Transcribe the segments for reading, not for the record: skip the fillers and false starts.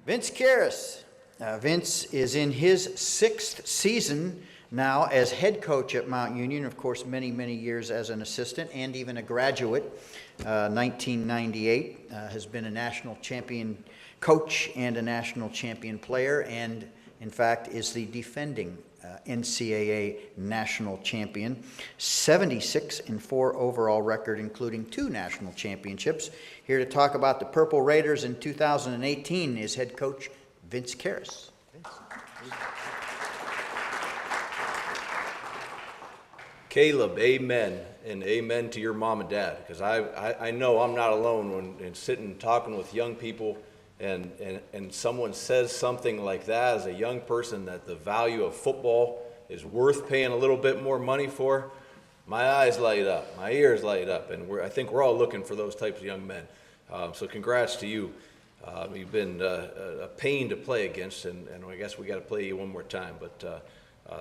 Vince Kehres. Vince is in his 6th season now as head coach at Mount Union. Of course, many, many years as an assistant and even a graduate. 1998 has been a national champion coach and a national champion player, and in fact is the defending NCAA national champion. 76-4 overall record, including 2 national championships. Here to talk about the Purple Raiders in 2018 is head coach Vince Kehres. Caleb, amen, and amen to your mom and dad, because I know I'm not alone when sitting talking with young people and someone says something like that as a young person, that the value of football is worth paying a little bit more money for. My eyes light up, my ears light up, and I think we're all looking for those types of young men. So congrats to you. You've been a pain to play against, and I guess we got to play you one more time. But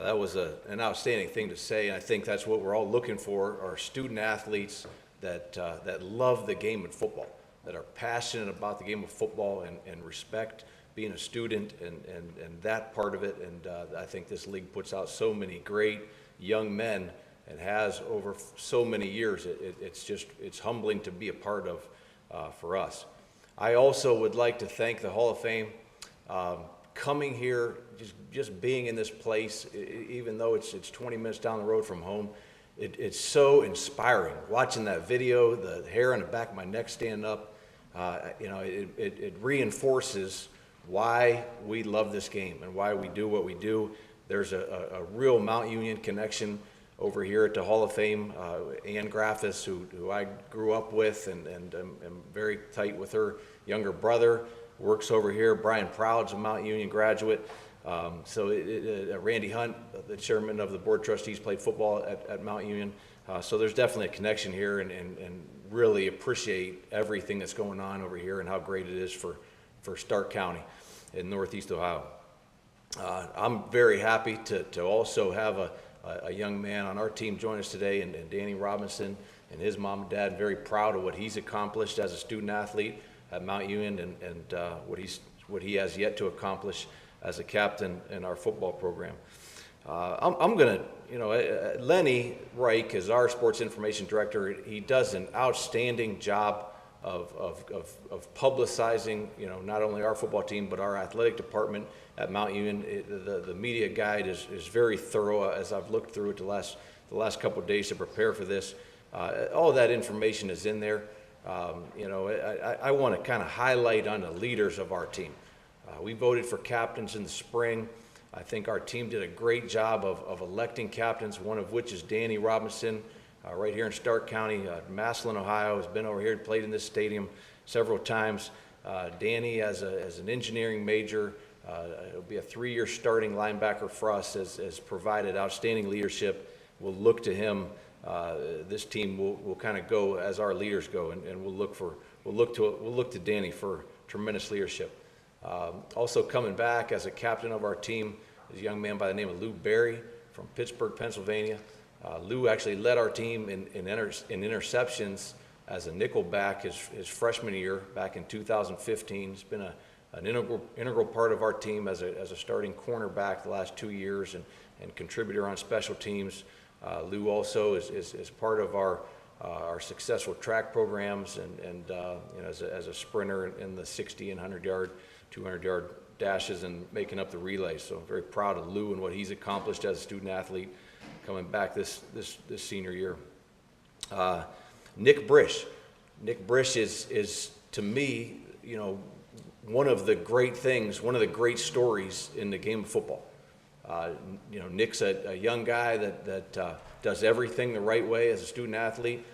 that was an outstanding thing to say, and I think that's what we're all looking for: are student athletes that love the game of football, that are passionate about the game of football and respect being a student and that part of it. And I think this league puts out so many great young men and has over so many years. It's humbling to be a part of for us. I also would like to thank the Hall of Fame. Coming here, just being in this place, even though it's 20 minutes down the road from home, it's so inspiring. Watching that video, the hair on the back of my neck stand up, it reinforces why we love this game and why we do what we do. There's a real Mount Union connection over here at the Hall of Fame. Ann Graffis, who I grew up with and am very tight with her younger brother, works over here. Brian Proud's a Mount Union graduate. Randy Hunt, the chairman of the board of trustees, played football at Mount Union. So there's definitely a connection here, and really appreciate everything that's going on over here and how great it is for Stark County in Northeast Ohio. I'm very happy to also have a young man on our team join us today, and Danny Robinson and his mom and dad. Very proud of what he's accomplished as a student athlete at Mount Union and what he has yet to accomplish as a captain in our football program. I'm going to, Lenny Reich is our sports information director. He does an outstanding job of publicizing, not only our football team, but our athletic department at Mount Union. The media guide is very thorough, as I've looked through it the last couple of days to prepare for this. All that information is in there. I want to kind of highlight on the leaders of our team. We voted for captains in the spring. I think our team did a great job of electing captains, one of which is Danny Robinson, right here in Stark County. Massillon, Ohio, has been over here and played in this stadium several times. Danny, as an engineering major, it'll be a 3-year starting linebacker for us, has provided outstanding leadership. We'll look to him. This team will kind of go as our leaders go, and we'll look to Danny for tremendous leadership. Also coming back as a captain of our team is a young man by the name of Lou Berry from Pittsburgh, Pennsylvania. Lou actually led our team in interceptions as a nickelback his freshman year back in 2015. He's been an integral part of our team as a starting cornerback the last 2 years and contributor on special teams. Lou also is part of our successful track programs and as a sprinter in the 60 and 100-yard, 200-yard dashes and making up the relays. So I'm very proud of Lou and what he's accomplished as a student athlete coming back this senior year. Nick Bris. Nick Bris is to me, one of the great things, one of the great stories in the game of football. Nick's a young guy that does everything the right way as a student athlete,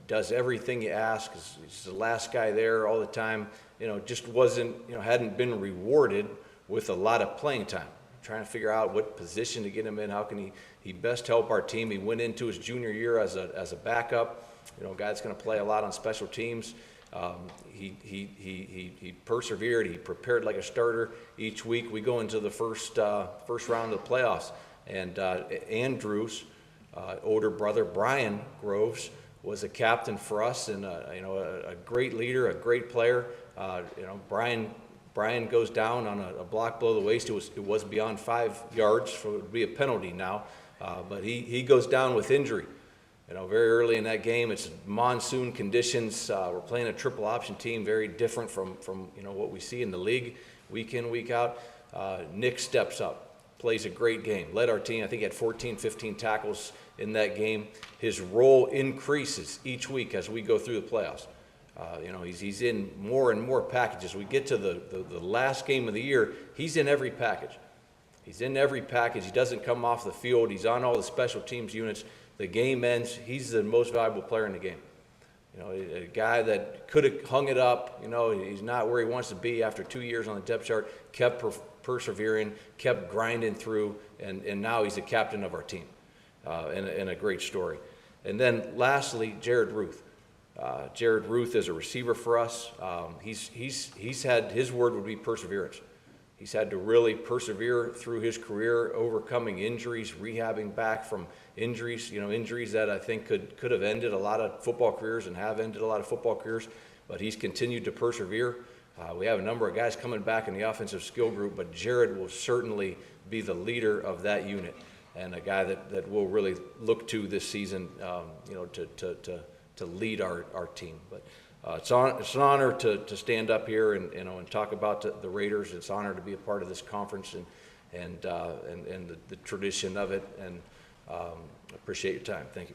does everything you ask. He's the last guy there all the time. Just wasn't, hadn't been rewarded with a lot of playing time. Trying to figure out what position to get him in. How can he best help our team? He went into his junior year as a backup. A guy that's going to play a lot on special teams. He persevered. He prepared like a starter each week. We go into the first round of the playoffs, and Andrew's older brother Brian Groves was a captain for us, and a great leader, a great player. Brian Brian goes down on a block below the waist. It was beyond 5 yards, so it would be a penalty now. But he goes down with injury. Very early in that game, it's monsoon conditions. We're playing a triple option team, very different from what we see in the league week in, week out. Nick steps up, plays a great game, led our team. I think he had 14, 15 tackles in that game. His role increases each week as we go through the playoffs. He's in more and more packages. We get to the last game of the year, he's in every package. He's in every package. He doesn't come off the field. He's on all the special teams units. The game ends. He's the most valuable player in the game. A guy that could have hung it up. He's not where he wants to be after 2 years on the depth chart. Kept persevering, kept grinding through, and now he's the captain of our team. And a great story. And then lastly, Jared Ruth. Jared Ruth is a receiver for us. He's had, his word would be perseverance. He's had to really persevere through his career, overcoming injuries, rehabbing back from injuries, injuries that I think could have ended a lot of football careers and have ended a lot of football careers, but he's continued to persevere. We have a number of guys coming back in the offensive skill group, but Jared will certainly be the leader of that unit and a guy that we'll really look to this season, to lead our team. But it's an honor to stand up here and talk about the Raiders. It's an honor to be a part of this conference and the tradition of it. And appreciate your time. Thank you.